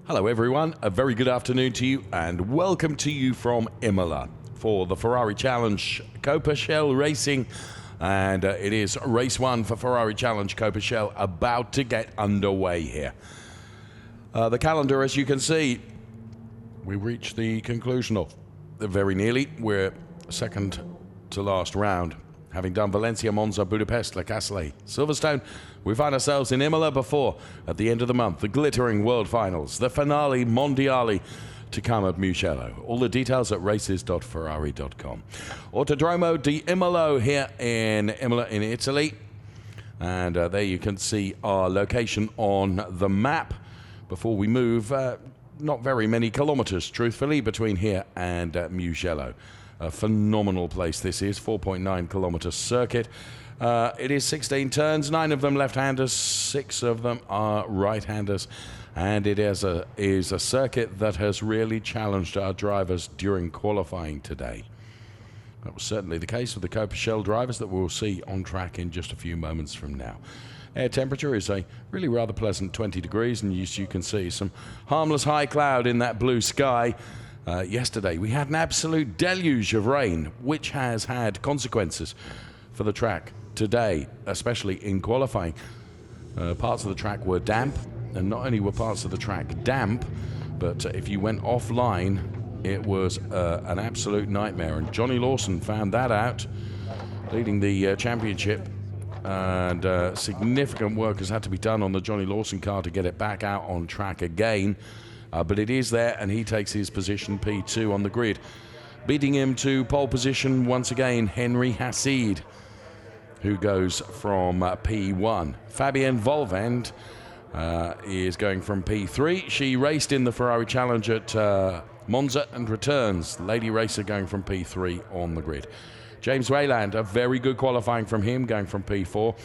Hello everyone, a very good afternoon to you and welcome to you from Imola for the Ferrari Challenge Coppa Shell Racing, and it is race 1 for Ferrari Challenge Coppa Shell about to get underway here. The calendar, as you can see, we reached the conclusion of very nearly. We're second to last round. Having done Valencia, Monza, Budapest, Le Castellet, Silverstone, we find ourselves in Imola before, at the end of the month, the glittering World Finals, the finale mondiale to come at Mugello. All the details at races.ferrari.com. Autodromo di Imola here in Imola in Italy. And there you can see our location on the map. Before we move, not very many kilometers, truthfully, between here and Mugello. A phenomenal place this is, 4.9 kilometer circuit. It is 16 turns, 9 of them left-handers, 6 of them are right-handers, and it is a circuit that has really challenged our drivers during qualifying today. That was certainly the case with the Coppa Shell drivers that we'll see on track in just a few moments from now. Air temperature is a really rather pleasant 20 degrees, and as you can see, some harmless high cloud in that blue sky. Yesterday we had an absolute deluge of rain, which has had consequences for the track today, especially in qualifying. Parts of the track were damp, and not only were parts of the track damp, but if you went offline, it was an absolute nightmare. And Johnny Lawson found that out, leading the championship, and significant work has had to be done on the Johnny Lawson car to get it back out on track again. But it is there, and he takes his position P2 on the grid. Beating him to pole position once again, Henry Hassid, who goes from P1. Fabienne Volvend is going from P3. She raced in the Ferrari Challenge at Monza and returns. Lady racer going from P3 on the grid. James Wayland, a very good qualifying from him, going from P4.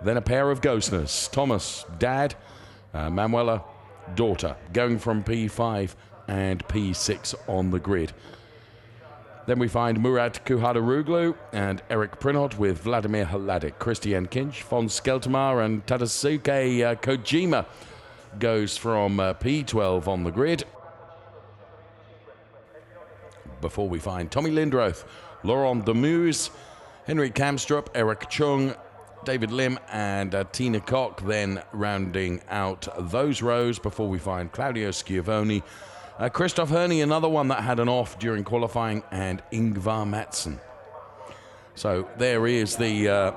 Then a pair of Ghostners, Thomas, dad, Manuela, daughter, going from P5 and P6 on the grid. Then we find Murat Kuhadaroglu and Eric Prinot with Vladimir Hladik. Christian Kinch, von Skeltemar and Tadasuke Kojima goes from P12 on the grid. Before we find Tommy Lindroth, Laurent Demus, Henrik Kamstrup, Eric Chung, David Lim and Tina Koch then rounding out those rows before we find Claudio Schiavone, Christoph Herney, another one that had an off during qualifying, and Ingvar Matson. So there is the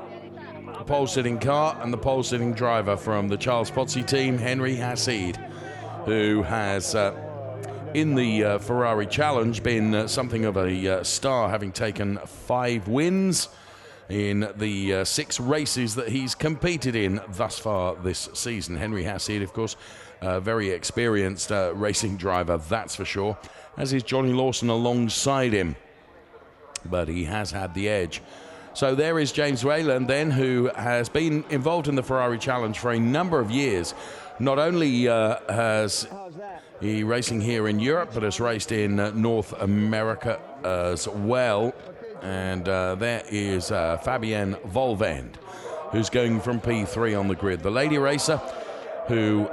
pole-sitting car and the pole-sitting driver from the Charles Pozzi team, Henry Hassid, who has in the Ferrari Challenge been something of a star, having taken 5 wins in the 6 races that he's competed in thus far this season. Henry Hassid, of course, a very experienced racing driver, that's for sure, as is Johnny Lawson alongside him. But he has had the edge. So there is James Wayland then, who has been involved in the Ferrari Challenge for a number of years. Not only has he racing here in Europe, but has raced in North America as well. And there is Fabienne Volvend, who's going from P3 on the grid. The lady racer who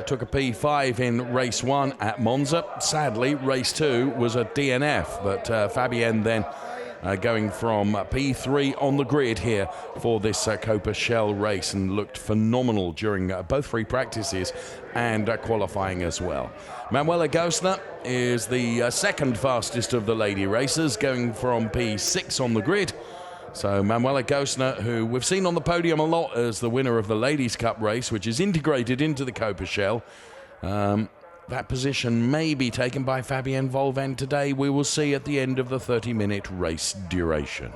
took a P5 in race 1 at Monza. Sadly, race 2 was a DNF, but Fabienne then going from P3 on the grid here for this Coppa Shell race, and looked phenomenal during both free practices and qualifying as well. Manuela Ghostner is the second fastest of the lady racers, going from P6 on the grid. So Manuela Ghostner, who we've seen on the podium a lot as the winner of the Ladies' Cup race, which is integrated into the Coppa Shell. That position may be taken by Fabienne Volvend today. We will see at the end of the 30-minute race duration.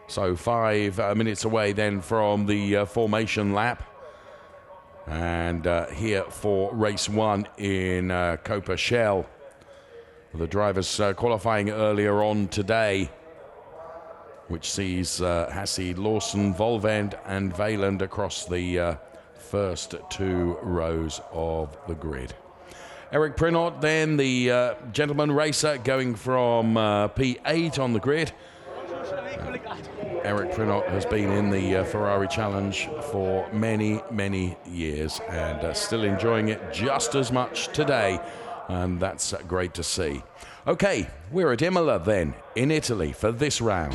So 5 minutes away then from the formation lap. And here for race 1 in Coppa Shell. The drivers qualifying earlier on today, which sees Hassid, Lawson, Volvend and Wayland across the first 2 rows of the grid. Eric Prinot then, the gentleman racer, going from P8 on the grid. Eric Prinot has been in the Ferrari Challenge for many, many years and still enjoying it just as much today, and that's great to see. Okay, we're at Imola then, in Italy, for this round.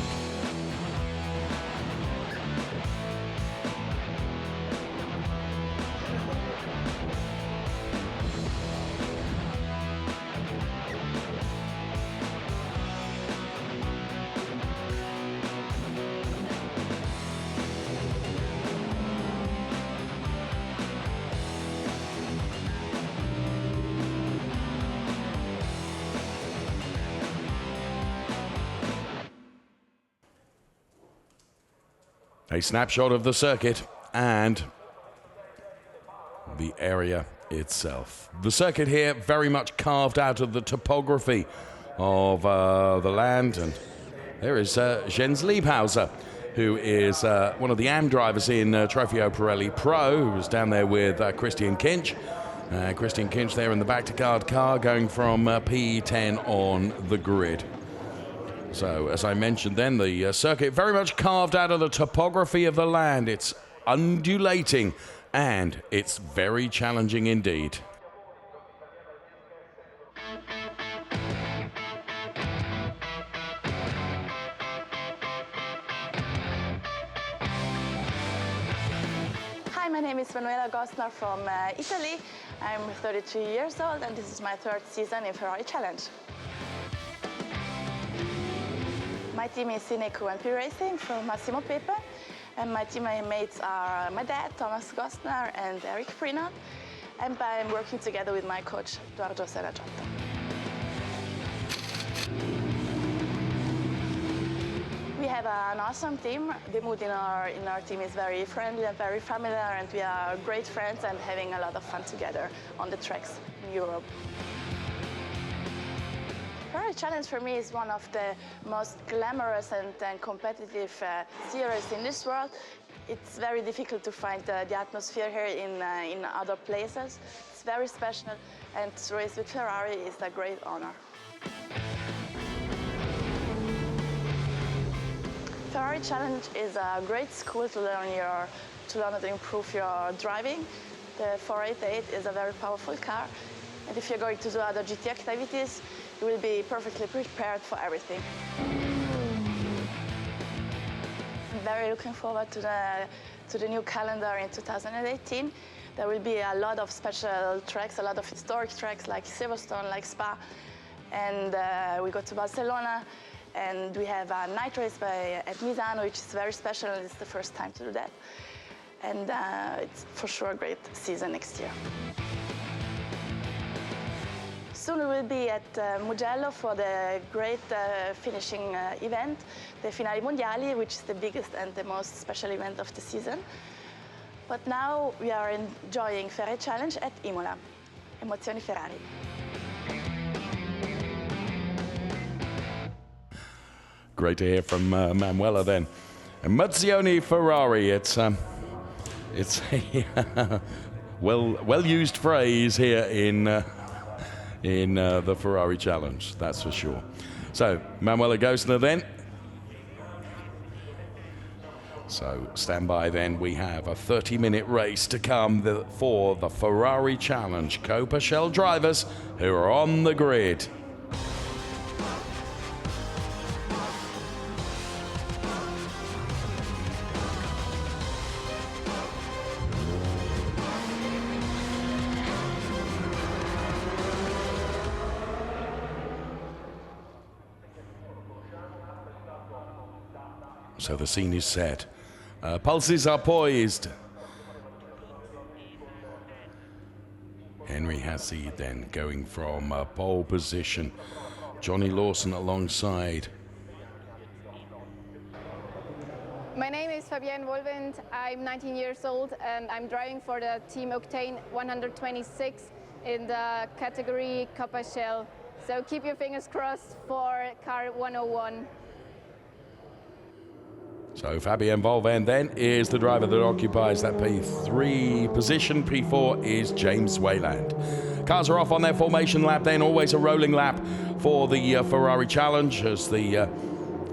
A snapshot of the circuit and the area itself. The circuit here very much carved out of the topography of the land. And there is Jens Liebhauser, who is one of the AM drivers in Trofeo Pirelli Pro, who was down there with Christian Kinch. Christian Kinch there in the back-to-guard car going from P10 on the grid. So, as I mentioned then, the circuit very much carved out of the topography of the land. It's undulating and it's very challenging indeed. Hi, my name is Manuela Gostner from Italy. I'm 33 years old and this is my third season in Ferrari Challenge. My team is Sineku and P Racing from Massimo Pepe, and my teammates are my dad, Thomas Gostner, and Eric Prinot, and I'm working together with my coach, Edoardo Serragiotta. We have an awesome team. The mood in our team is very friendly and very familiar, and we are great friends and having a lot of fun together on the tracks in Europe. Ferrari Challenge for me is one of the most glamorous and competitive series in this world. It's very difficult to find the atmosphere here in other places. It's very special, and to race with Ferrari is a great honor. Ferrari Challenge is a great school to learn and improve your driving. The 488 is a very powerful car, and if you're going to do other GT activities, you will be perfectly prepared for everything. I'm very looking forward to the new calendar in 2018. There will be a lot of special tracks, a lot of historic tracks like Silverstone, like Spa, and we go to Barcelona, and we have a night race at Misano, which is very special, and it's the first time to do that. And it's for sure a great season next year. Soon we will be at Mugello for the great finishing event, the Finali Mondiali, which is the biggest and the most special event of the season. But now we are enjoying Ferrari Challenge at Imola. Emozioni Ferrari. Great to hear from Manuela then. Emozioni Ferrari. It's a well used phrase here in the Ferrari Challenge, that's for sure. So, Manuela Gostner then. So, stand by then. We have a 30-minute race to come for the Ferrari Challenge Coppa Shell drivers who are on the grid. So the scene is set. Pulses are poised. Henry Hassie then going from pole position. Johnny Lawson alongside. My name is Fabienne Wolwind. I'm 19 years old and I'm driving for the Team Octane 126 in the category Coppa Shell. So keep your fingers crossed for car 101. So Fabienne Wolwind then is the driver that occupies that P3 position. P4 is James Wayland. Cars are off on their formation lap then, always a rolling lap for the Ferrari Challenge as the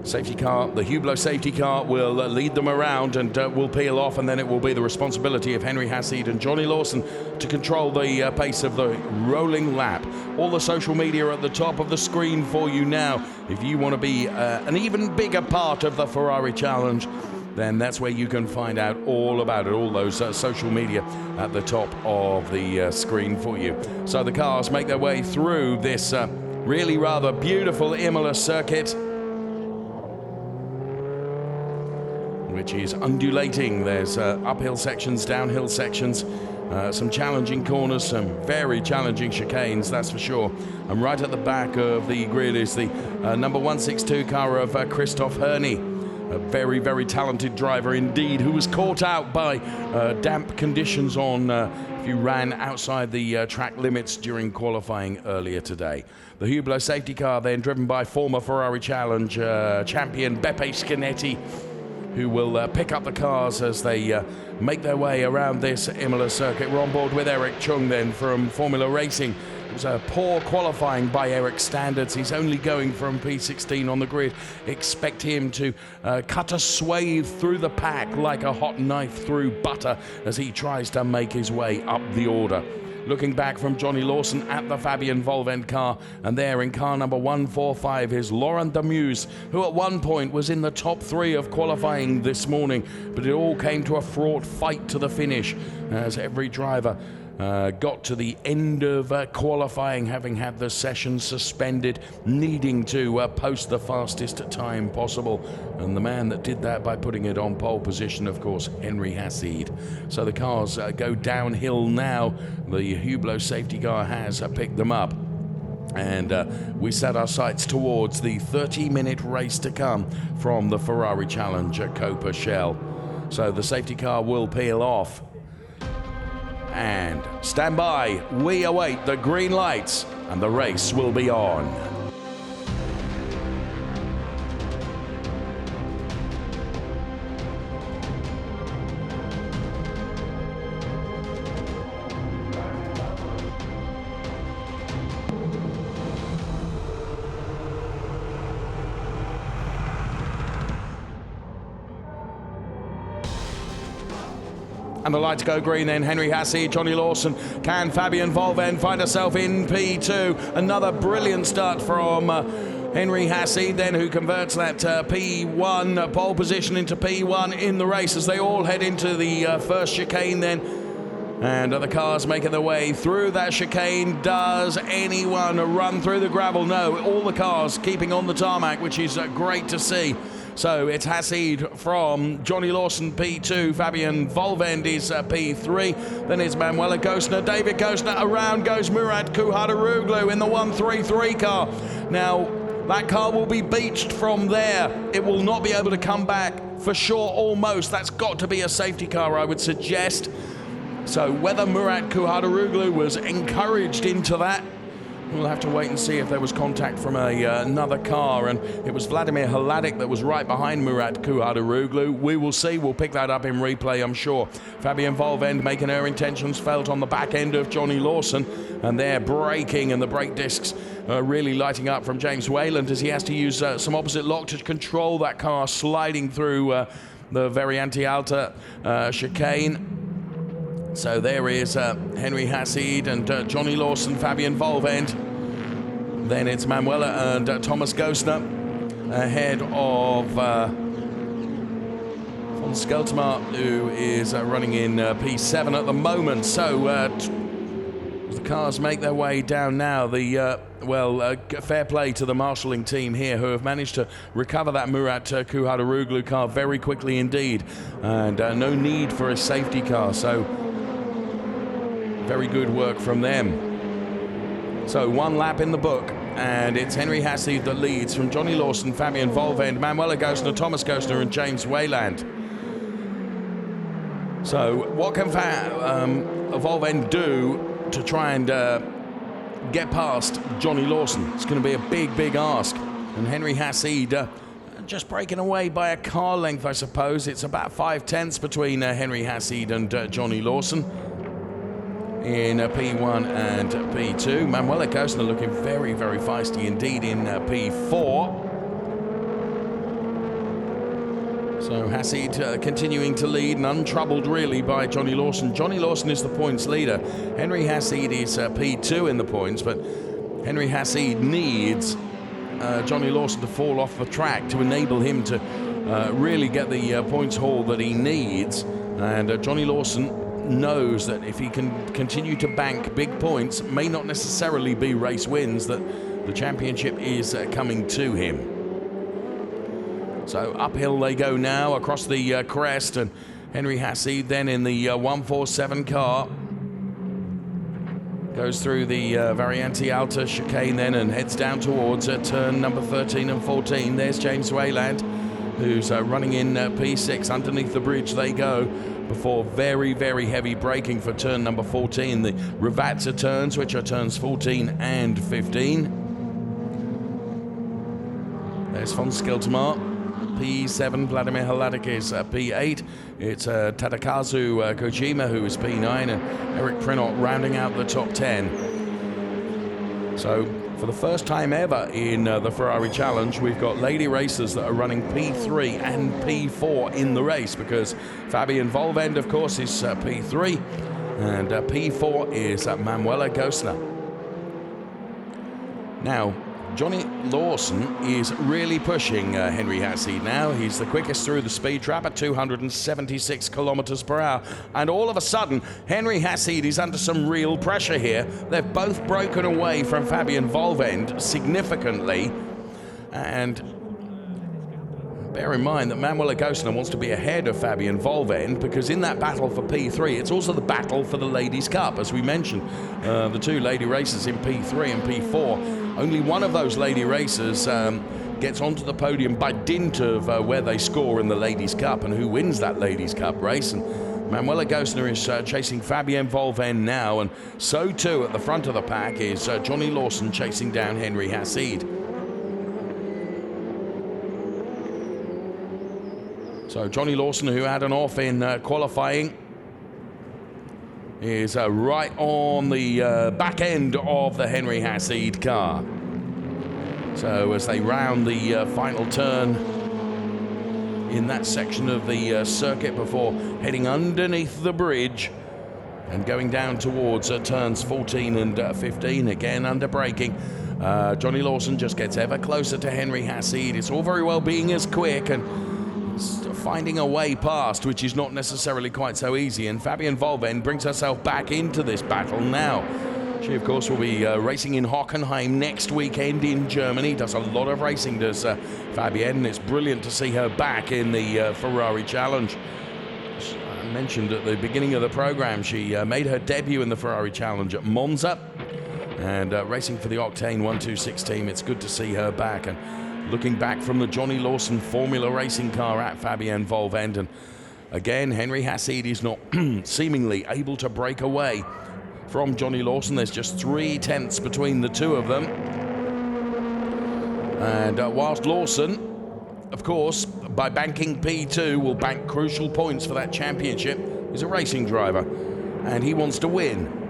Safety car, the Hublot safety car, will lead them around and will peel off, and then it will be the responsibility of Henry Hassid and Johnny Lawson to control the pace of the rolling lap. All the social media at the top of the screen for you now. If you want to be an even bigger part of the Ferrari Challenge, then that's where you can find out all about it, all those social media at the top of the screen for you. So the cars make their way through this really rather beautiful Imola circuit, which is undulating. There's uphill sections, downhill sections, some challenging corners, some very challenging chicanes, that's for sure. And right at the back of the grid is the number 162 car of Christoph Herney, a very, very talented driver indeed, who was caught out by damp conditions on if you ran outside the track limits during qualifying earlier today. The Hublot safety car then driven by former Ferrari Challenge champion Beppe Schianetti, who will pick up the cars as they make their way around this Imola circuit. We're on board with Eric Chung then from Formula Racing. It was a poor qualifying by Eric's standards. He's only going from P16 on the grid. Expect him to cut a swathe through the pack like a hot knife through butter as he tries to make his way up the order. Looking back from Johnny Lawson at the Fabian Volvend car, and there in car number 145 is Laurent Demus, who at one point was in the top 3 of qualifying this morning, but it all came to a fraught fight to the finish as every driver got to the end of qualifying, having had the session suspended, needing to post the fastest time possible. And the man that did that by putting it on pole position, of course, Henry Hassid. So the cars go downhill now. The Hublot safety car has picked them up. And we set our sights towards the 30-minute race to come from the Ferrari Challenge at Coppa Shell. So the safety car will peel off. And stand by, we await the green lights, and the race will be on. And the lights go green then. Henry Hassid, Johnny Lawson. Can Fabian Volvend find herself in P2? Another brilliant start from Henry Hassid then, who converts that P1 pole position into P1 in the race as they all head into the first chicane then. And the cars making their way through that chicane. Does anyone run through the gravel? No, all the cars keeping on the tarmac, which is great to see. So it's Hassid from Johnny Lawson P2, Fabian Volvend is P3, then it's Manuela Gostner, David Gostner, around goes Murat Kuhadaroglu in the 133 car. Now, that car will be beached from there. It will not be able to come back for sure, almost. That's got to be a safety car, I would suggest. So whether Murat Kuhadaroglu was encouraged into that, we'll have to wait and see if there was contact from another car, and it was Vladimir Hladik that was right behind Murat Kuhadaroglu. We will see. We'll pick that up in replay, I'm sure. Fabian Volvend making her intentions felt on the back end of Johnny Lawson, and they're braking, and the brake discs really lighting up from James Wayland as he has to use some opposite lock to control that car sliding through the Variante Alta chicane. So there is Henry Hassid and Johnny Lawson, Fabian Volvend. Then it's Manuela and Thomas Gostner ahead of von Skeltermar, who is running in P7 at the moment. So the cars make their way down now. Fair play to the marshalling team here, who have managed to recover that Murat Kuhadaroglu car very quickly indeed. And no need for a safety car. So very good work from them. So one lap in the book, and it's Henry Hassid that leads from Johnny Lawson, Fabian Volvend, Manuela Gostner, Thomas Gostner and James Wayland. So what can Volvend do to try and get past Johnny Lawson? It's going to be a big, big ask. And Henry Hassid just breaking away by a car length, I suppose. It's about 5/10 between Henry Hassid and Johnny Lawson in P1 and P2. Manuela Gostner looking very, very feisty indeed in P4. So Hassid continuing to lead and untroubled really by Johnny Lawson. Johnny Lawson is the points leader. Henry Hassid is P2 in the points, but Henry Hassid needs Johnny Lawson to fall off the track to enable him to really get the points haul that he needs. And Johnny Lawson knows that if he can continue to bank big points, it may not necessarily be race wins, that the championship is coming to him. So uphill they go now across the crest, and Henry Hassid then in the 147 car goes through the Variante Alta chicane then and heads down towards turn number 13 and 14. There's James Wayland, who's running in P6. Underneath the bridge they go before very, very heavy braking for turn number 14. The Ravazza turns, which are turns 14 and 15. There's von Skeltermar. P7, Vladimir Hladek is P8. It's Tadakazu Kojima, who is P9, and Eric Prinot rounding out the top 10. So, for the first time ever in the Ferrari Challenge, we've got lady racers that are running P3 and P4 in the race, because Fabian Volvend, of course, is P3, and P4 is Manuela Gosner. Now, Johnny Lawson is really pushing Henry Hassid now. He's the quickest through the speed trap at 276 kilometers per hour. And all of a sudden, Henry Hassid is under some real pressure here. They've both broken away from Fabian Volvend significantly. And bear in mind that Manuela Gosner wants to be ahead of Fabian Volvend, because in that battle for P3, it's also the battle for the Ladies' Cup, as we mentioned. The two lady racers in P3 and P4. Only one of those lady racers gets onto the podium by dint of where they score in the Ladies' Cup and who wins that Ladies' Cup race. And Manuela Gosner is chasing Fabian Volvend now, and so too at the front of the pack is Johnny Lawson chasing down Henry Hassid. So Johnny Lawson, who had an off in qualifying, is right on the back end of the Henry Hassid car. So as they round the final turn in that section of the circuit before heading underneath the bridge and going down towards turns 14 and 15, again under braking. Johnny Lawson just gets ever closer to Henry Hassid. It's all very well being as quick and finding a way past, which is not necessarily quite so easy, and Fabian Volvend brings herself back into this battle now. She, of course, will be racing in Hockenheim next weekend in Germany. Does a lot of racing, does Fabienne, and it's brilliant to see her back in the Ferrari Challenge. I mentioned at the beginning of the program, she made her debut in the Ferrari Challenge at Monza, and racing for the Octane 126 team. It's good to see her back, and looking back from the Johnny Lawson Formula Racing car at Fabian Volvend. And again, Henry Hassid is not seemingly able to break away from Johnny Lawson. There's just 0.3 between the two of them. And whilst Lawson, of course, by banking P2, will bank crucial points for that championship, he's a racing driver, and he wants to win.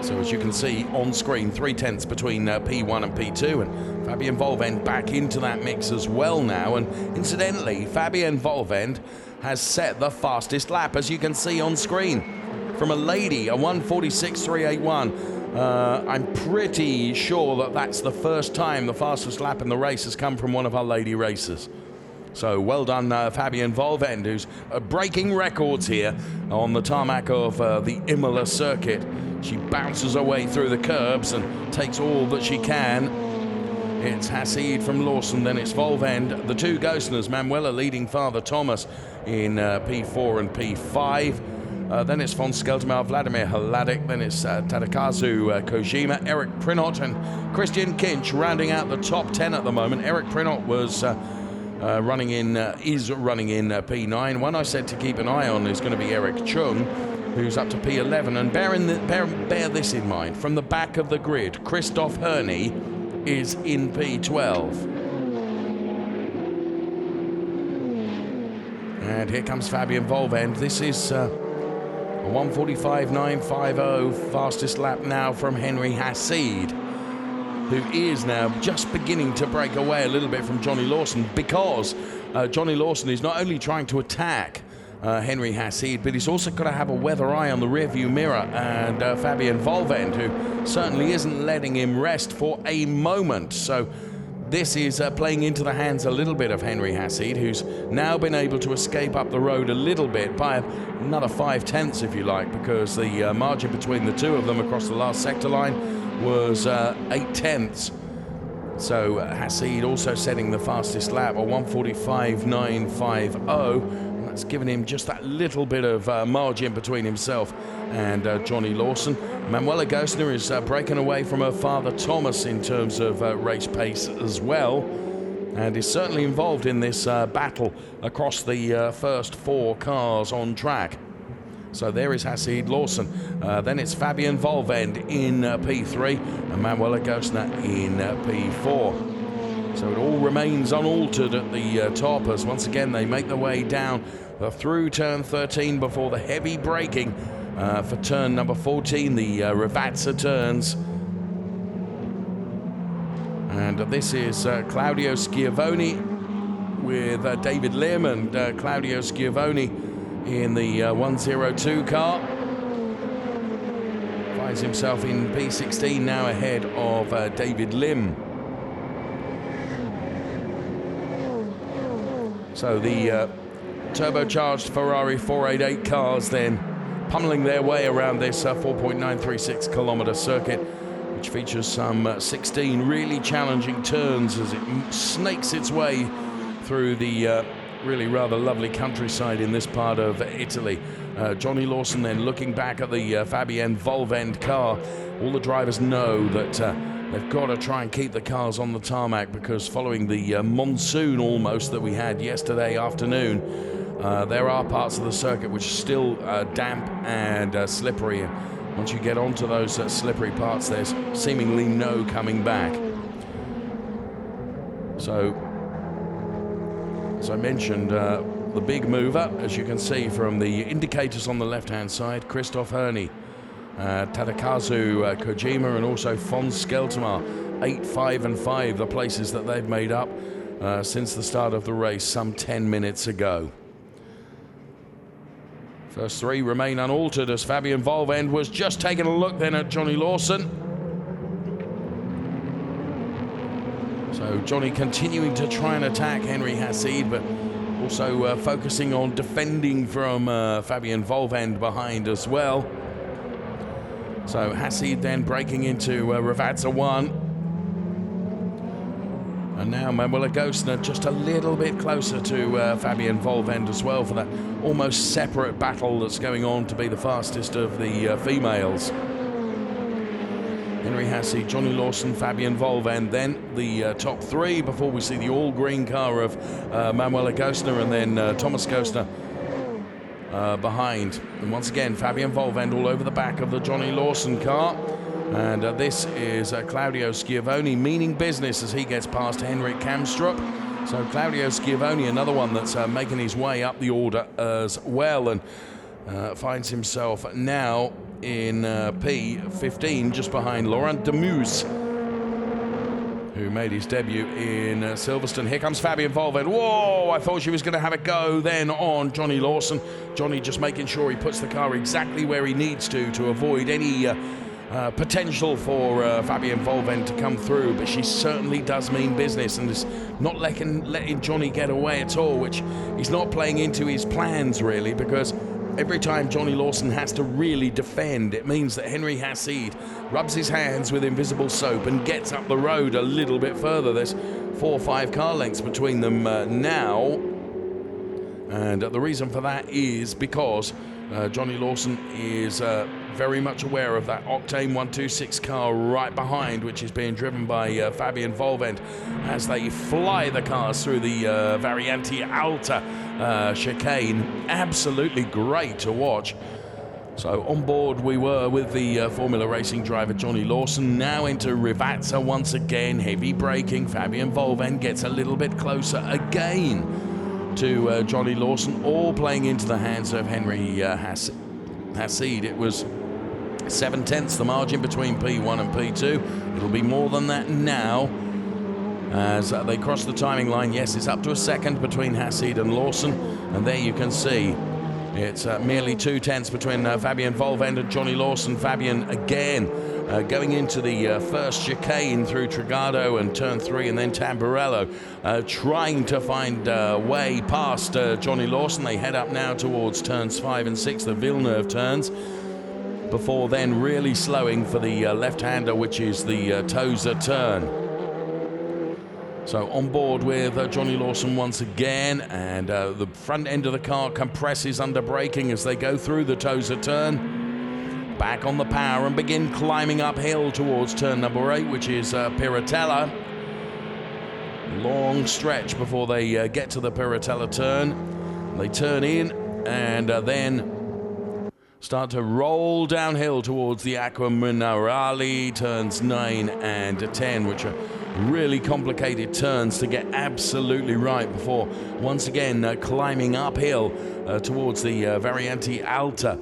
So as you can see on screen, 0.3 between P1 and P2, and Fabian Volvend back into that mix as well now. And incidentally, Fabian Volvend has set the fastest lap, as you can see on screen, from a lady, a 1:46.381. I'm pretty sure that that's the first time the fastest lap in the race has come from one of our lady racers. So well done, Fabian Volvend, who's breaking records here on the tarmac of the Imola circuit. She bounces her way through the curbs and takes all that she can. It's Hassid from Lawson, then it's Volvend. The two Gosners, Manuela leading Father Thomas in P4 and P5. Then it's von Skeltermar, Vladimir Hladek. Then it's Tadakazu Kojima, Eric Prinot, and Christian Kinch rounding out the top 10 at the moment. Eric Prinot was is running in P9. One I said to keep an eye on is going to be Eric Chung, who's up to P11. And bear this in mind, from the back of the grid, Christoph Herney is in P12. And here comes Fabian Volvend. This is a 1:45.950 fastest lap now from Henry Hassid. who is now just beginning to break away a little bit from Johnny Lawson, because Johnny Lawson is not only trying to attack Henry Hassid, but he's also got to have a weather eye on the rearview mirror, and Fabian Volvend, who certainly isn't letting him rest for a moment. So this is playing into the hands a little bit of Henry Hassid, who's now been able to escape up the road a little bit by another 5/10, if you like, because the margin between the two of them across the last sector line was 8/10. So Hassid also setting the fastest lap, a 1:45.950. That's given him just that little bit of margin between himself and Johnny Lawson. Manuela Gosner is breaking away from her father Thomas in terms of race pace as well, and is certainly involved in this battle across the first 4 cars on track. So there is Hassid Lawson. Then it's Fabian Volvend in P3 and Manuela Gosner in P4. So it all remains unaltered at the top as once again they make their way down through turn 13 before the heavy braking for turn number 14, the Ravazza turns. And this is Claudio Schiavone with David Lim, and Claudio Schiavone in the 102 car finds himself in P16 now ahead of David Lim. So the turbocharged Ferrari 488 cars then pummeling their way around this 4.936 kilometer circuit, which features some 16 really challenging turns as it snakes its way through the really rather lovely countryside in this part of Italy. Johnny Lawson then looking back at the Fabian Volvend car. All the drivers know that they've got to try and keep the cars on the tarmac, because following the monsoon almost that we had yesterday afternoon, there are parts of the circuit which are still damp and slippery. And once you get onto those slippery parts, there's seemingly no coming back. So, as I mentioned, the big mover, as you can see from the indicators on the left-hand side, Christoph Herney, Tadakazu Kojima, and also Fons Skeltemar, 8, 5 and 5, the places that they've made up since the start of the race some 10 minutes ago. First 3 remain unaltered as Fabian Volvend was just taking a look then at Johnny Lawson. So Johnny continuing to try and attack Henry Hassid, but also focusing on defending from Fabian Volvend behind as well. So Hassid then breaking into Ravazza 1. And now Manuela Gosner just a little bit closer to Fabian Volvend as well for that almost separate battle that's going on to be the fastest of the females. Henry Hassid, Johnny Lawson, Fabian Volvend, then the top 3 before we see the all-green car of Manuela Gosner, and then Thomas Gosner behind. And once again, Fabian Volvend all over the back of the Johnny Lawson car. And this is Claudio Schiavone meaning business as he gets past Henrik Kamstrup. So Claudio Schiavone, another one that's making his way up the order as well, and finds himself now in P15, just behind Laurent Demus, who made his debut in Silverstone. Here comes Fabian Volvend. Whoa, I thought she was going to have a go then on Johnny Lawson. Johnny just making sure he puts the car exactly where he needs to avoid any potential for Fabian Volvend to come through, but she certainly does mean business and is not letting Johnny get away at all, which he's not playing into his plans really, because every time Johnny Lawson has to really defend, it means that Henry Hassid rubs his hands with invisible soap and gets up the road a little bit further. There's 4 or 5 car lengths between them now, and the reason for that is because Johnny Lawson is very much aware of that Octane 126 car right behind, which is being driven by Fabian Volvend as they fly the cars through the Variante Alta chicane. Absolutely great to watch. So on board we were with the Formula Racing driver Johnny Lawson, now into Ravazza once again, heavy braking. Fabian Volvend gets a little bit closer again to Johnny Lawson, all playing into the hands of Henry Hassid. It was 7/10 the margin between P1 and P2. It'll be more than that now as they cross the timing line. Yes, it's up to a second between Hassid and Lawson, and there you can see it's merely 2/10 between Fabian Volvend and Johnny Lawson. Fabian again going into the first chicane through Trigado and turn 3 and then Tamburello, trying to find a way past Johnny Lawson. They head up now towards turns 5 and 6, the Villeneuve turns, before then really slowing for the left-hander, which is the Tozer turn. So on board with Johnny Lawson once again, and the front end of the car compresses under braking as they go through the Tozer turn. Back on the power and begin climbing uphill towards turn number 8, which is Piratella. Long stretch before they get to the Piratella turn. They turn in and then start to roll downhill towards the Acqua Minerale, turns 9 and 10, which are really complicated turns to get absolutely right before once again climbing uphill towards the Variante Alta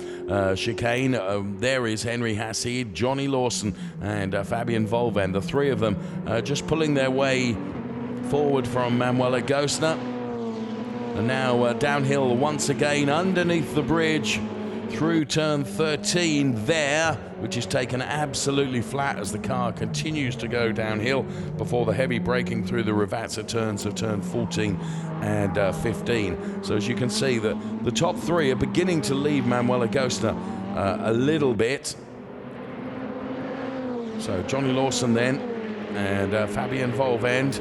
chicane. There is Henry Hassid, Johnny Lawson and Fabian Volvend, the three of them just pulling their way forward from Manuela Gostner. And now downhill once again underneath the bridge through turn 13 there, which is taken absolutely flat as the car continues to go downhill before the heavy braking through the Ravazza turns of turn 14 and 15. So as you can see, the top three are beginning to leave Manuela Gostner a little bit. So Johnny Lawson then and Fabian Volvend.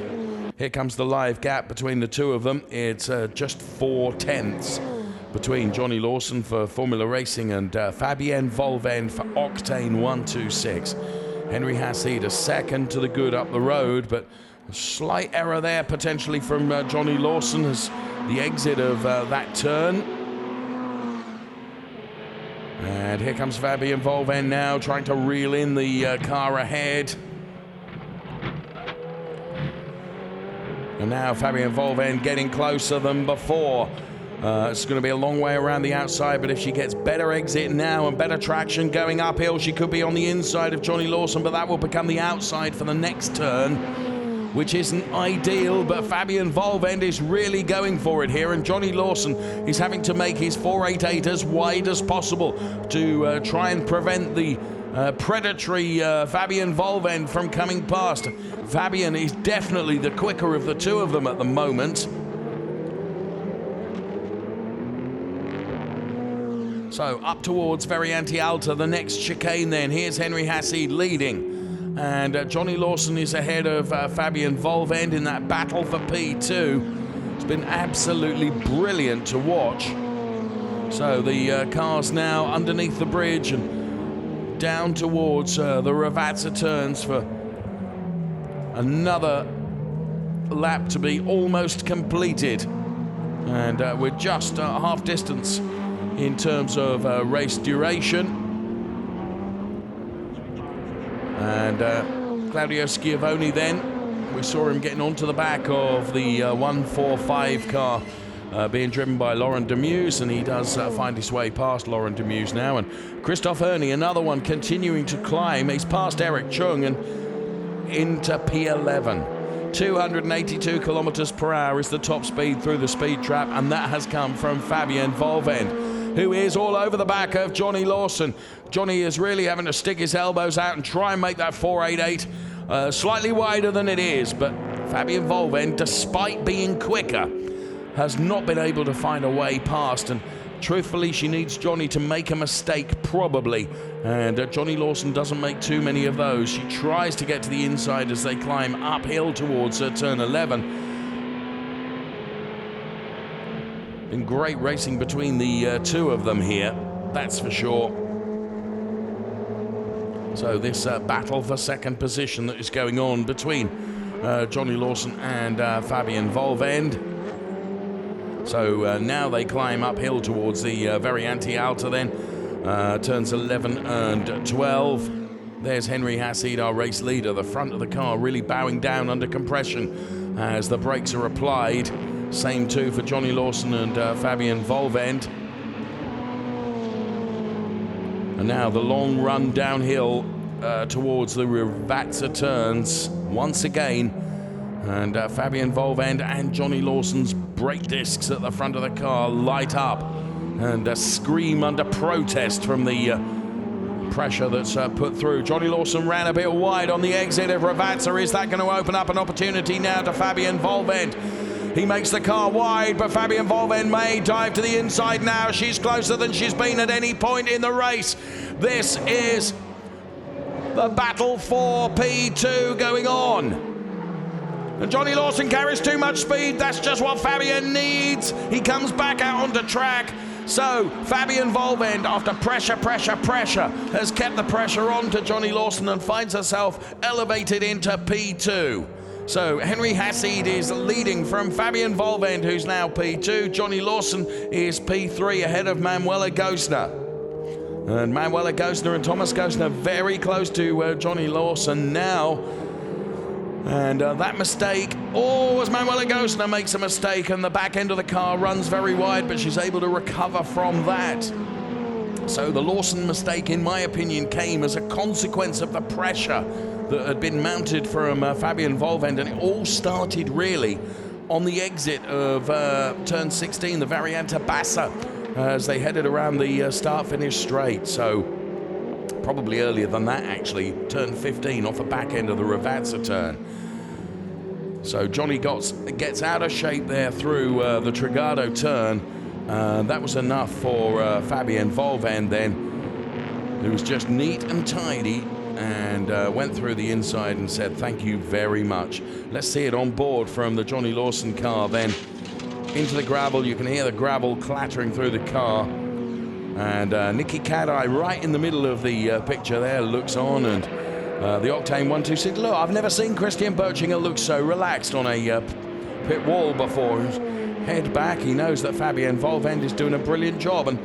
Here comes the live gap between the two of them. It's just 4/10 between Johnny Lawson for Formula Racing and Fabienne Volvend for Octane 126. Henry Hassid a second to the good up the road, but a slight error there potentially from Johnny Lawson as the exit of that turn. And here comes Fabienne Volvend now trying to reel in the car ahead. And now Fabienne Volvend getting closer than before. It's going to be a long way around the outside, but if she gets better exit now and better traction going uphill, she could be on the inside of Johnny Lawson, but that will become the outside for the next turn, which isn't ideal, but Fabienne Volvend is really going for it here, and Johnny Lawson is having to make his 488 as wide as possible to try and prevent the predatory Fabienne Volvend from coming past. Fabienne is definitely the quicker of the two of them at the moment. So up towards Variante Alta, the next chicane then. Here's Henry Hassid leading. And Johnny Lawson is ahead of Fabienne Volvend in that battle for P2. It's been absolutely brilliant to watch. So the cars now underneath the bridge and down towards the Ravazza turns for another lap to be almost completed. And we're just half distance in terms of race duration. And Claudio Schiavone then, we saw him getting onto the back of the 145 car being driven by Laurent Demuze, and he does find his way past Laurent Demuze now. And Christoph Ernie, another one, continuing to climb. He's past Eric Chung and into P11. 282 kilometers per hour is the top speed through the speed trap, and that has come from Fabienne Volvend, who is all over the back of Johnny Lawson. Johnny is really having to stick his elbows out and try and make that 488 slightly wider than it is, but Fabienne Volvend, despite being quicker, has not been able to find a way past, and truthfully she needs Johnny to make a mistake probably, and Johnny Lawson doesn't make too many of those. She tries to get to the inside as they climb uphill towards turn 11. Been great racing between the two of them here, that's for sure. So this battle for second position that is going on between Johnny Lawson and Fabienne Volvend. So now they climb uphill towards the Variante Alta then, turns 11 and 12. There's Henry Hassid, our race leader, the front of the car really bowing down under compression as the brakes are applied. Same too for Johnny Lawson and Fabienne Volvend. And now the long run downhill towards the Rivazza turns once again. And Fabian Volvend and Johnny Lawson's brake discs at the front of the car light up and scream under protest from the pressure that's put through. Johnny Lawson ran a bit wide on the exit of Rivazza. Is that going to open up an opportunity now to Fabian Volvend? He makes the car wide, but Fabian Volvend may dive to the inside now. She's closer than she's been at any point in the race. This is the battle for P2 going on. And Johnny Lawson carries too much speed. That's just what Fabian needs. He comes back out onto track. So Fabian Volvend, after pressure, has kept the pressure on to Johnny Lawson and finds herself elevated into P2. So Henry Hassid is leading from Fabian Volvend, who's now P2. Johnny Lawson is P3 ahead of Manuela Gosner. And Manuela Gosner and Thomas Gosner very close to Johnny Lawson now. And that mistake, as Manuela Gosner makes a mistake and the back end of the car runs very wide, but she's able to recover from that. So the Lawson mistake, in my opinion, came as a consequence of the pressure that had been mounted from Fabian Volvend, and it all started really on the exit of turn 16, the Variante Bassa, as they headed around the start-finish straight. So probably earlier than that, actually, turn 15 off the back end of the Rivazza turn. So Johnny gets out of shape there through the Trigado turn. That was enough for Fabian Volvend then, who was just neat and tidy and went through the inside and said, thank you very much. Let's see it on board from the Johnny Lawson car then. Into the gravel, you can hear the gravel clattering through the car. And Nikki Kadai right in the middle of the picture there looks on, and the Octane 126. Look, I've never seen Christian Berchinger look so relaxed on a pit wall before. Head back, he knows that Fabian Volvend is doing a brilliant job, and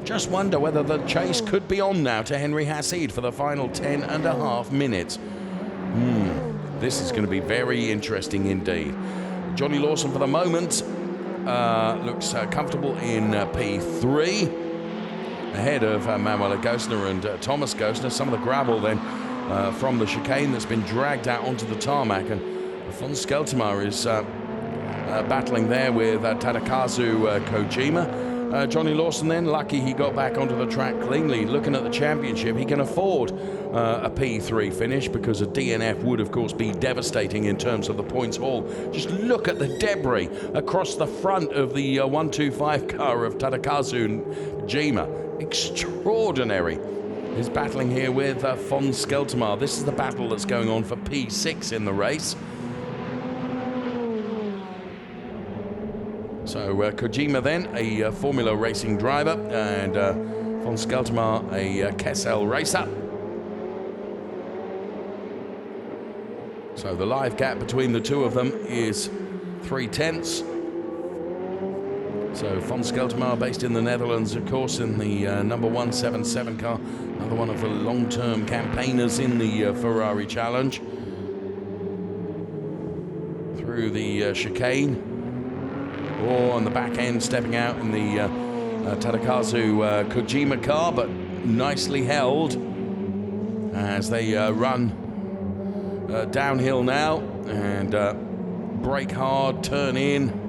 just wonder whether the chase could be on now to Henry Hassid for the final 10.5 minutes. This is going to be very interesting indeed. Johnny Lawson for the moment looks comfortable in P3. Ahead of Manuela Gosner and Thomas Gosner. Some of the gravel then from the chicane that's been dragged out onto the tarmac, and von Skeltemar is battling there with Tadakazu Kojima. Johnny Lawson then, lucky he got back onto the track cleanly. Looking at the championship, he can afford a P3 finish, because a DNF would of course be devastating in terms of the points haul. Just look at the debris across the front of the 125 car of Tadakazu Kojima. Extraordinary. He's battling here with von Skeltemar. This is the battle that's going on for P6 in the race. So Kojima then, a Formula Racing driver, and von Skeltemar, a Kessel racer. So the live gap between the two of them is 3/10. So von Skeltemar, based in the Netherlands, of course, in the number 177 car, another one of the long-term campaigners in the Ferrari Challenge. Through the chicane, on the back end, stepping out in the Tadakazu Kojima car, but nicely held as they run downhill now and brake hard, turn in.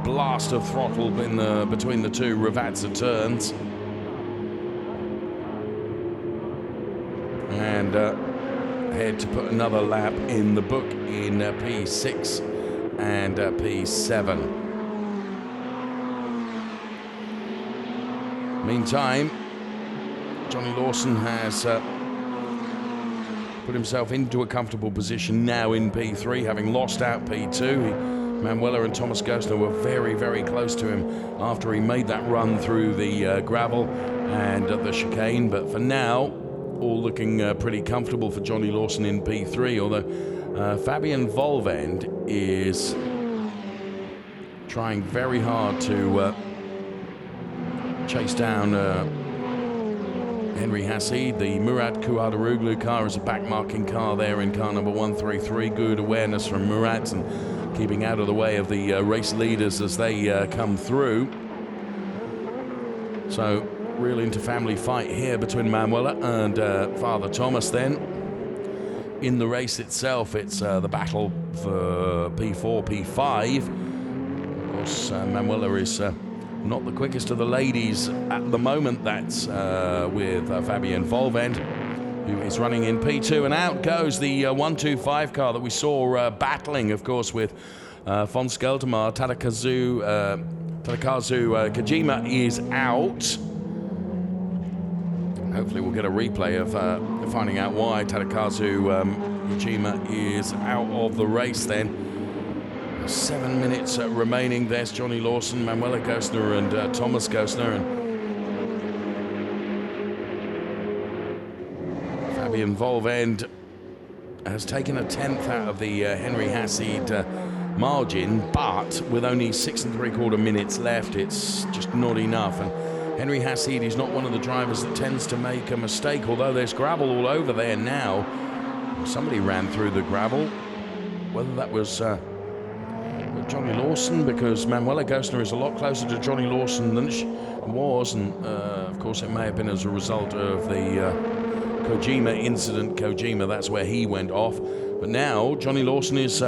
Blast of throttle between the two Rivazza turns, and head to put another lap in the book in P6 and P7. Meantime, Johnny Lawson has put himself into a comfortable position now in P3, having lost out P2. Manuela and Thomas Gosner were very, very close to him after he made that run through the gravel and the chicane. But for now, all looking pretty comfortable for Johnny Lawson in P3, although Fabian Volvend is trying very hard to chase down Henry Hassid. The Murat Kuadaroglu car is a back-marking car there in car number 133. Good awareness from Murat and keeping out of the way of the race leaders as they come through. So, real inter-family fight here between Manuela and Father Thomas then. In the race itself, it's the battle for P4, P5. Of course, Manuela is not the quickest of the ladies at the moment. That's with Fabienne Volvend, who is running in P2. And out goes the 125 car that we saw battling, of course, with von Skeltermar. Tadakazu Kojima is out. Hopefully we'll get a replay of finding out why Tadakazu Kojima is out of the race then. 7 minutes remaining. There's Johnny Lawson, Manuela Gosner and Thomas Gosner. And Fabian Volvend has taken a 10th out of the Henry Hassid margin, but with only 6 3/4 minutes left, it's just not enough. And Henry Hassid is not one of the drivers that tends to make a mistake, although there's gravel all over there now. Somebody ran through the gravel, whether that was Johnny Lawson, because Manuela Gosner is a lot closer to Johnny Lawson than she was, and of course it may have been as a result of the Kojima incident. Kojima, that's where he went off. But now Johnny Lawson is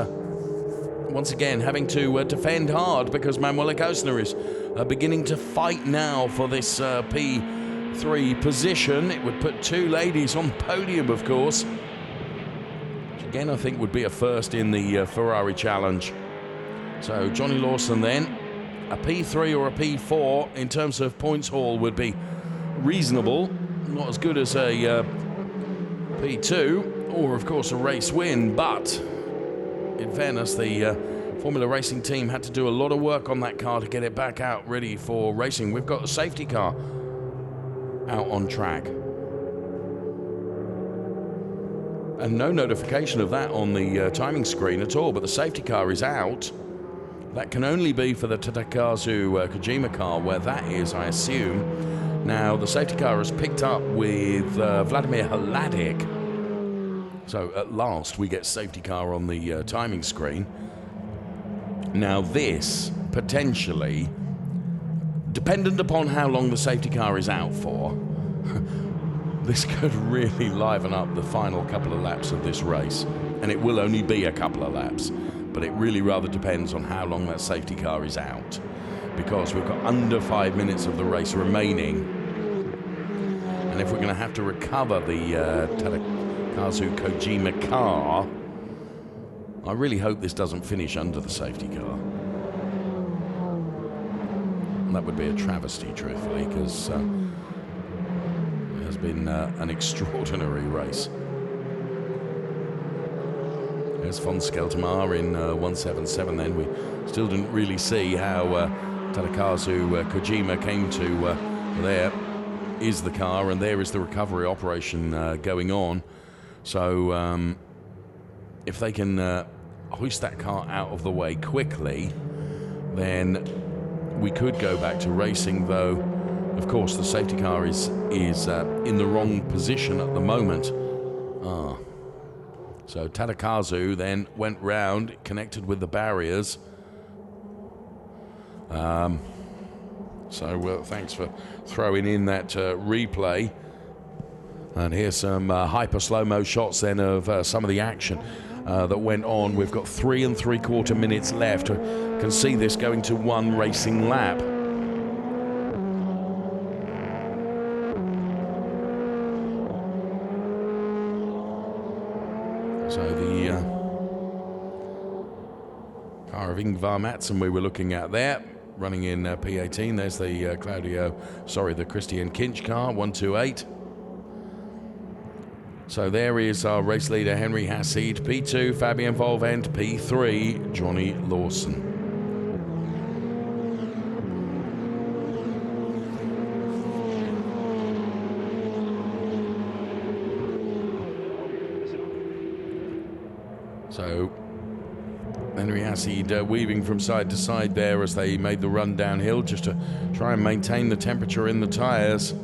once again having to defend hard, because Manuela Gosner is beginning to fight now for this P3 position. It would put 2 ladies on the podium, of course, which again I think would be a first in the Ferrari Challenge. So Johnny Lawson then, a P3 or a P4 in terms of points haul would be reasonable. Not as good as a P2 or of course a race win, but in fairness, the Formula Racing team had to do a lot of work on that car to get it back out ready for racing. We've got the safety car out on track. And no notification of that on the timing screen at all, but the safety car is out. That can only be for the Tadakazu Kojima car, where that is, I assume. Now, the safety car is picked up with Vladimir Hladik. So, at last, we get safety car on the timing screen. Now, this, potentially, dependent upon how long the safety car is out for, this could really liven up the final couple of laps of this race. And it will only be a couple of laps. But it really rather depends on how long that safety car is out, because we've got under 5 minutes of the race remaining, and if we're going to have to recover the Tadakazu Kojima car, I really hope this doesn't finish under the safety car. That would be a travesty, truthfully, because it has been an extraordinary race. There's von Skeltermar in 177 then. We still didn't really see how Tadakazu Kojima came to there is the car, and there is the recovery operation going on. So if they can hoist that car out of the way quickly, then we could go back to racing, though of course the safety car is in the wrong position at the moment. So Tadakazu then went round, connected with the barriers. So thanks for throwing in that replay. And here's some hyper slow-mo shots then of some of the action that went on. We've got 3 3/4 minutes left. Can see this going to 1 racing lap. So the car of Ingvar Mattsson we were looking at there, running in P18. There's the the Christian Kinch car, 128. So there is our race leader, Henry Hassid, P2, Fabian Volvend, P3, Johnny Lawson. So Henry Hassid weaving from side to side there as they made the run downhill just to try and maintain the temperature in the tyres.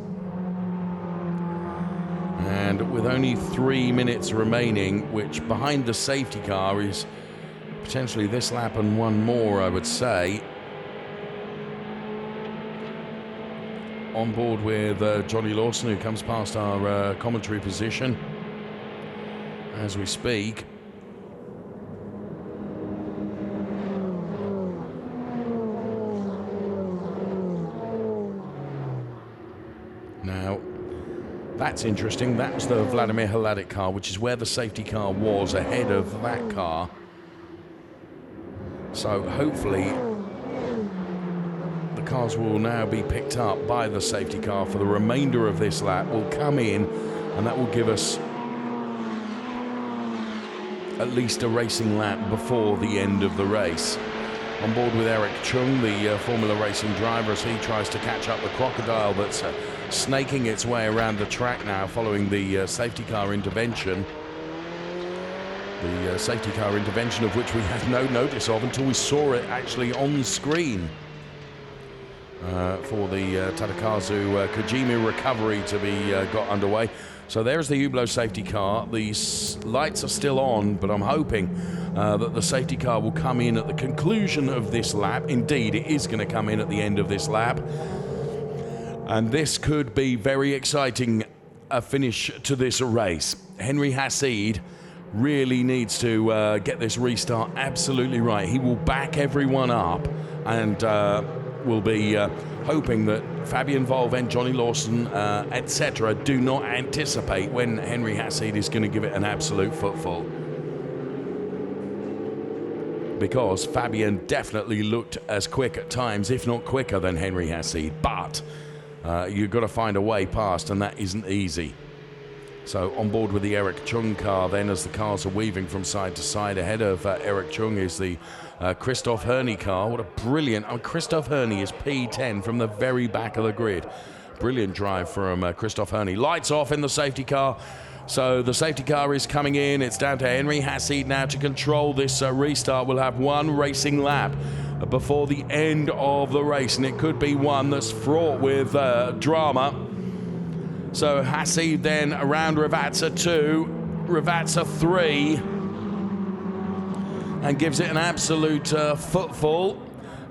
And with only 3 minutes remaining, which behind the safety car is potentially this lap and one more, I would say. on board with Johnny Lawson, who comes past our commentary position as we speak. Now, that's interesting. That was the Vladimir Hladic car, which is where the safety car was, ahead of that car. So hopefully the cars will now be picked up by the safety car for the remainder of this lap. Will come in, and that will give us at least a racing lap before the end of the race. On board with Eric Chung, the Formula Racing driver, as he tries to catch up the crocodile that's snaking its way around the track now following the safety car intervention. The safety car intervention of which we had no notice of until we saw it actually on the screen for the Tadakazu Kajimi recovery to be got underway. So there's the Hublot safety car. The lights are still on, but I'm hoping that the safety car will come in at the conclusion of this lap. Indeed, it is going to come in at the end of this lap. And this could be very exciting, a finish to this race. Henry Hassid really needs to get this restart absolutely right. He will back everyone up and will be hoping that Fabian Volvent, Johnny Lawson, etc. do not anticipate when Henry Hassid is going to give it an absolute footfall. Because Fabian definitely looked as quick at times, if not quicker, than Henry Hassid. But you've got to find a way past, and that isn't easy. So on board with the Eric Chung car then, as the cars are weaving from side to side. Ahead of Eric Chung is the Christoph Herney car. What a brilliant... Christoph Herney is P10 from the very back of the grid. Brilliant drive from Christoph Herney. Lights off in the safety car. So the safety car is coming in. It's down to Henry Hassid now to control this restart. We'll have one racing lap before the end of the race, and it could be one that's fraught with drama. So Hassid then around Ravazza 2, Ravazza 3, and gives it an absolute footfall.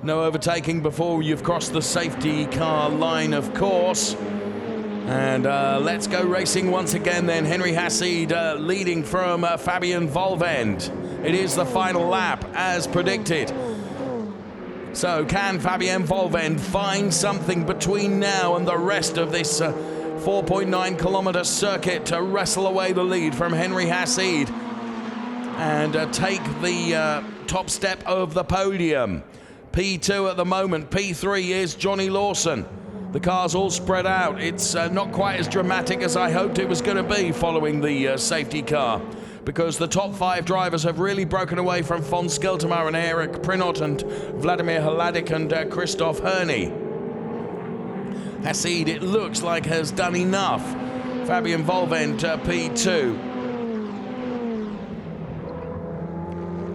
No overtaking before you've crossed the safety car line, of course. And let's go racing once again then. Henry Hassid leading from Fabian Volvent. It is the final lap as predicted. So can Fabian Volvent find something between now and the rest of this 4.9 kilometer circuit to wrestle away the lead from Henry Hassid and take the top step of the podium? P2 at the moment. P3 is Johnny Lawson. The car's all spread out. It's not quite as dramatic as I hoped it was going to be following the safety car, because the top 5 drivers have really broken away from von Skeltermar and Eric Prinot and Vladimir Hladic and Christoph Herney. Hassid, it looks like, has done enough. Fabian Volvent, P2.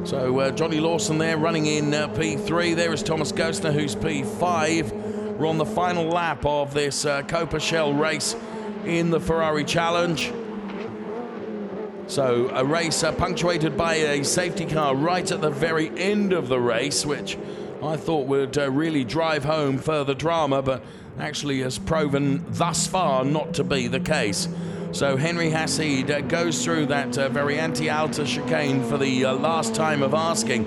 So Johnny Lawson there running in P3. There is Thomas Gostner, who's P5. We're on the final lap of this Coppa Shell race in the Ferrari Challenge. So a race punctuated by a safety car right at the very end of the race, which I thought would really drive home further drama, but actually has proven thus far not to be the case. So Henry Hassid goes through that very anti-alta chicane for the last time of asking.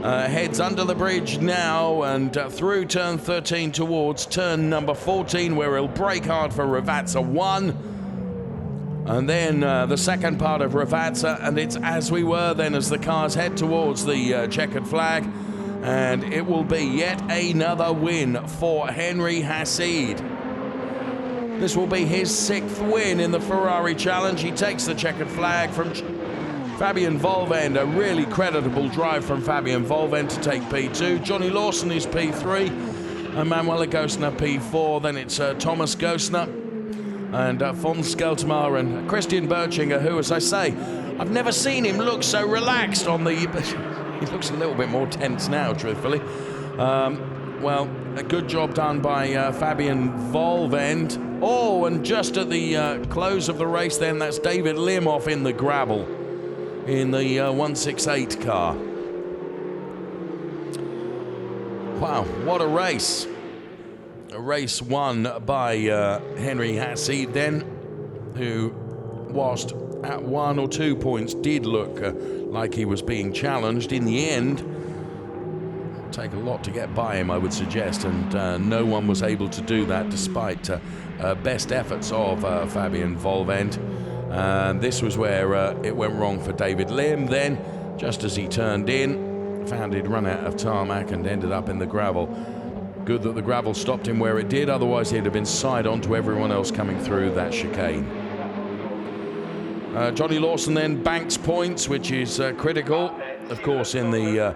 Heads under the bridge now and through turn 13 towards turn number 14, where he'll brake hard for Ravazza 1. And then the second part of Ravazza, and it's as we were then as the cars head towards the checkered flag. And it will be yet another win for Henry Hassid. This will be his 6th win in the Ferrari Challenge. He takes the checkered flag from Fabian Volvent. A really creditable drive from Fabian Volvent to take P2. Johnny Lawson is P3. And Manuela Gostner P4. Then it's Thomas Gostner and von Skeltermar and Christian Berchinger, who, as I say, I've never seen him look so relaxed on the... He looks a little bit more tense now, truthfully. Well, a good job done by Fabian Volvent. Oh, and just at the close of the race then, that's David Lim off in the gravel in the 168 car. Wow, what a race. race won by Henry Hassid then, who, whilst at 1 or 2 points did look like he was being challenged, in the end, take a lot to get by him, I would suggest, and no one was able to do that despite best efforts of Fabian Volvend. And this was where it went wrong for David Lim then, just as he turned in, found he'd run out of tarmac and ended up in the gravel. Good that the gravel stopped him where it did, otherwise he'd have been side on to everyone else coming through that chicane. Johnny Lawson then banks points, which is critical, of course, in the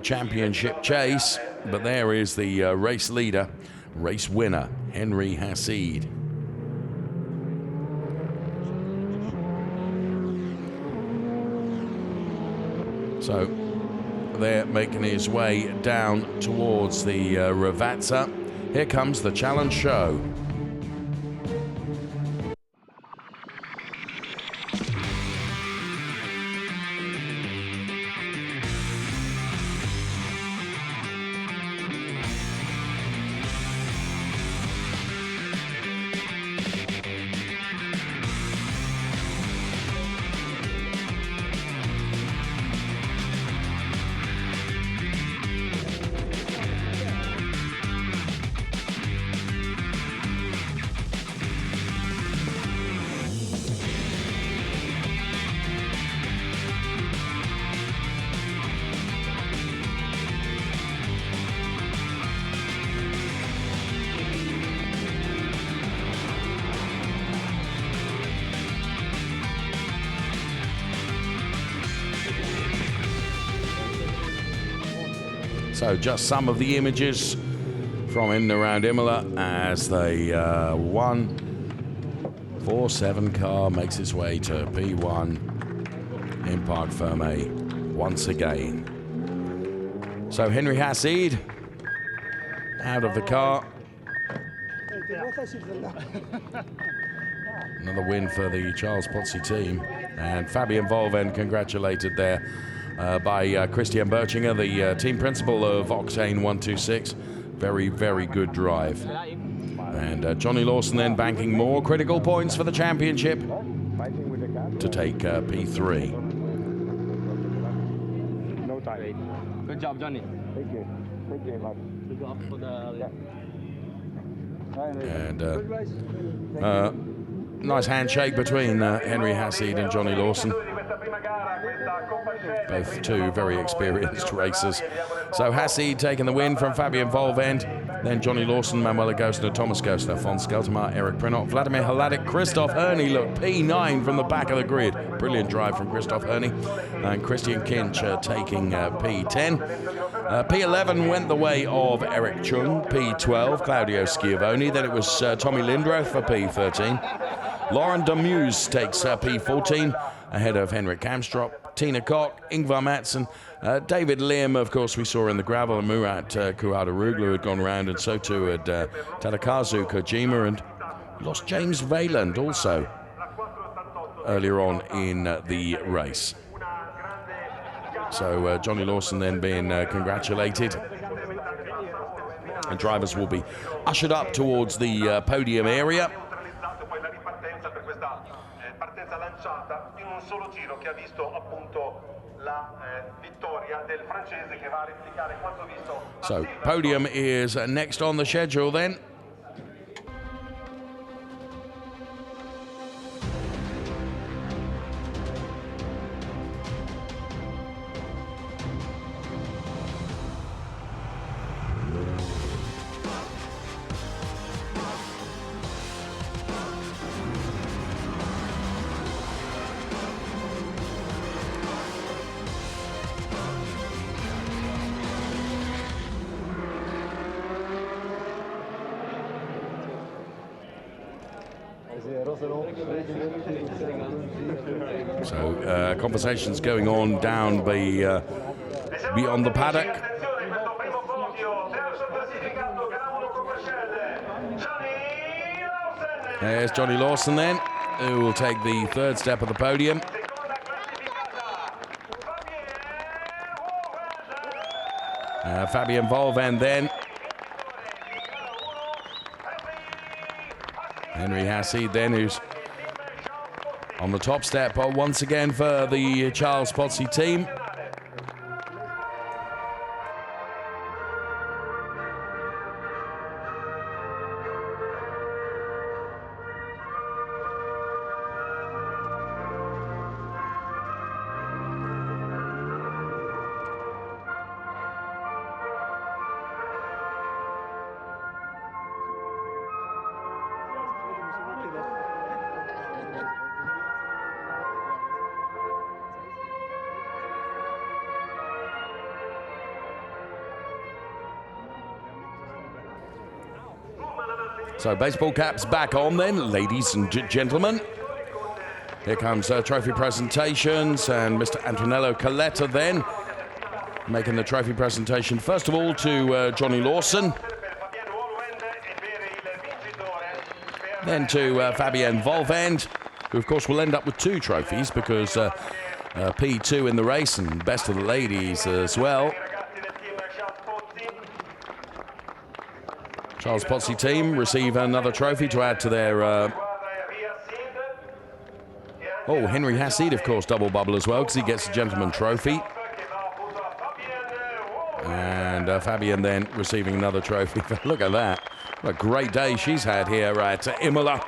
championship chase. But there is the race leader, race winner, Henry Hassid. So they're making his way down towards the Ravazza. Here comes the challenge show. So just some of the images from in and around Imola as the 147 car makes its way to P1 in Parc Fermé once again. So Henry Hassid out of the car. Another win for the Charles Pozzi team. And Fabian Volvend congratulated there by Christian Birchinger, the team principal of Octane 126. Very, very good drive. And Johnny Lawson then banking more critical points for the championship to take P3. No time. Good job, Johnny. Thank you. Thank you very much. Good job for the... And nice handshake between Henry Hassid and Johnny Lawson. Both two very experienced racers. So Hassid taking the win from Fabian Volvend. Then Johnny Lawson, Manuela Gostner, Thomas Gostner, Fon Skeltermar, Eric Prinot, Vladimir Haladik, Christoph Herney. Look, P9 from the back of the grid. Brilliant drive from Christoph Herney. And Christian Kinch taking P10. P11 went the way of Eric Chung. P12, Claudio Schiavone. Then it was Tommy Lindroth for P13. Lauren Demuse takes P14 ahead of Henrik Kamstrup, Tina Koch, Ingvar Mattsson, David Lim, of course, we saw in the gravel, and Murat Kuhada-Ruglu had gone round, and so too had Tadakazu Kojima, and lost James Valand also earlier on in the race. So Johnny Lawson then being congratulated. And drivers will be ushered up towards the podium area. So podium is next on the schedule then. So conversations going on down beyond the paddock. There's Johnny Lawson then, who will take the third step of the podium. Fabian Volvend then Henry Hassid then, who's on the top step once again for the Charles Pozzi team. So baseball caps back on then, ladies and gentlemen. Here comes trophy presentations, and Mr. Antonello Coletta then making the trophy presentation first of all to Johnny Lawson. Then to Fabienne Volvend, who of course will end up with 2 trophies because P2 in the race and best of the ladies as well. Charles Pozzi team receive another trophy to add to their... Oh, Henry Hassid, of course, double bubble as well because he gets a gentleman trophy. And Fabienne then receiving another trophy. Look at that. What a great day she's had here at Imola.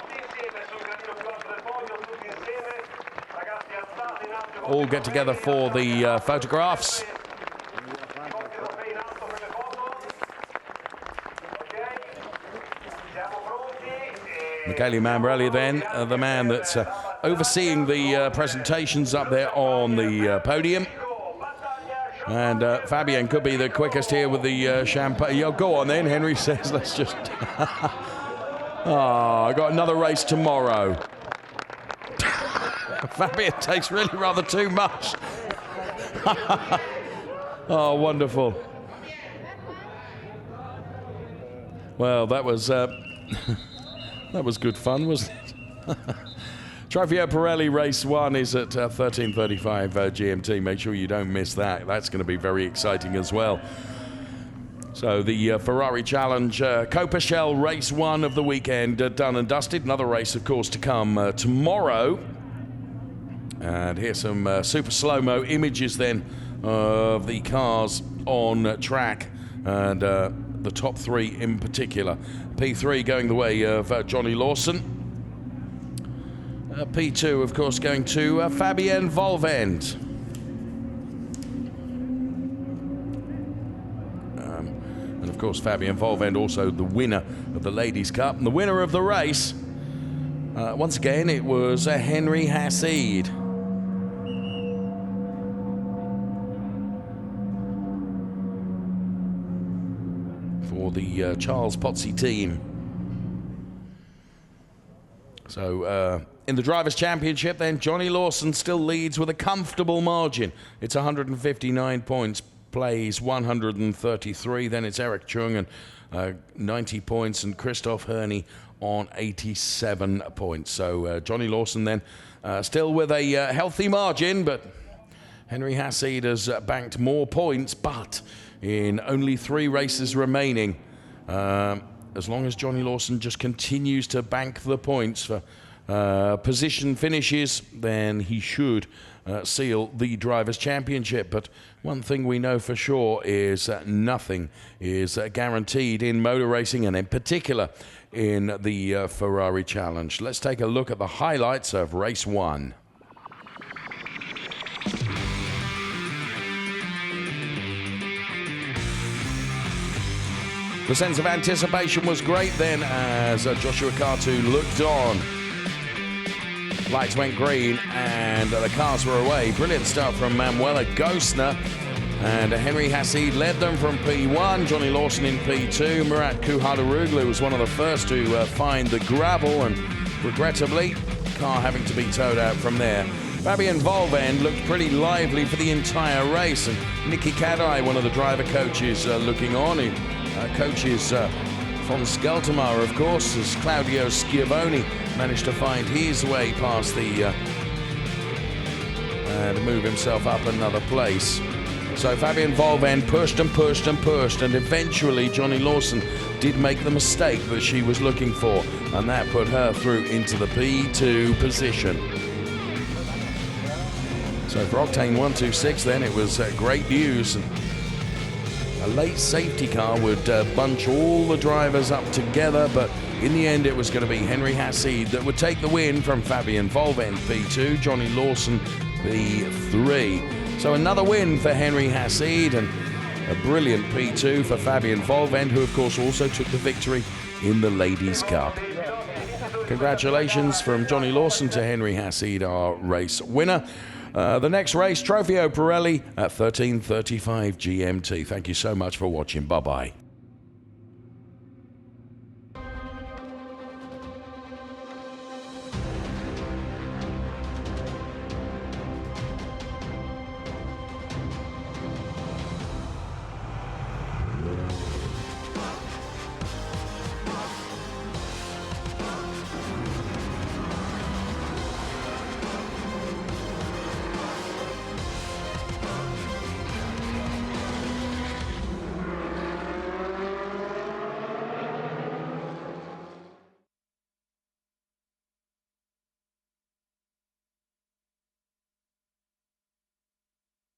All get together for the photographs. Michele Mambrelli then, the man that's overseeing the presentations up there on the podium. And Fabienne could be the quickest here with the champagne. Yo, go on then, Henry says, let's just... I got another race tomorrow. Fabienne takes really rather too much. Oh, wonderful. Well, that was... That was good fun, wasn't it? Trofeo Pirelli Race 1 is at 13:35 GMT. Make sure you don't miss that. That's going to be very exciting as well. So the Ferrari Challenge Coppa Shell Race 1 of the weekend done and dusted. Another race, of course, to come tomorrow. And here's some super slow-mo images then of the cars on track. And the top 3 in particular. P3 going the way of Johnny Lawson. P2, of course, going to Fabienne Volvend. And, of course, Fabienne Volvend also the winner of the Ladies' Cup. And the winner of the race, once again, it was Henry Hassid. For the Charles Pozzi team. So in the Drivers' Championship then, Johnny Lawson still leads with a comfortable margin. It's 159 points, plays 133. Then it's Eric Chung and 90 points, and Christoph Herney on 87 points. So Johnny Lawson then still with a healthy margin, but Henry Hassid has banked more points, but in only 3 races remaining. As long as Johnny Lawson just continues to bank the points for position finishes, then he should seal the Drivers' Championship. But one thing we know for sure is nothing is guaranteed in motor racing, and in particular in the Ferrari Challenge. Let's take a look at the highlights of Race 1. The sense of anticipation was great then as Joshua Cartu looked on. Lights went green and the cars were away. Brilliant start from Manuela Gosner, and Henry Hassid led them from P1. Johnny Lawson in P2. Murat Kuhadaroglu was one of the first to find the gravel, and regrettably, car having to be towed out from there. Fabienne Volvend looked pretty lively for the entire race, and Nicky Kadai, one of the driver coaches, looking on. He coaches von Skeltermar, of course, as Claudio Schiavone managed to find his way past the and move himself up another place. So Fabian Volven pushed and pushed and pushed, and eventually Johnny Lawson did make the mistake that she was looking for, and that put her through into the P2 position. So for Octane 126 then, it was great news. A late safety car would bunch all the drivers up together, but in the end it was going to be Henry Hassid that would take the win from Fabian Volven P2, Johnny Lawson P3. So another win for Henry Hassid and a brilliant P2 for Fabian Volven, who of course also took the victory in the Ladies' Cup. Congratulations from Johnny Lawson to Henry Hassid, our race winner. The next race, Trofeo Pirelli at 13:35 GMT. Thank you so much for watching. Bye-bye.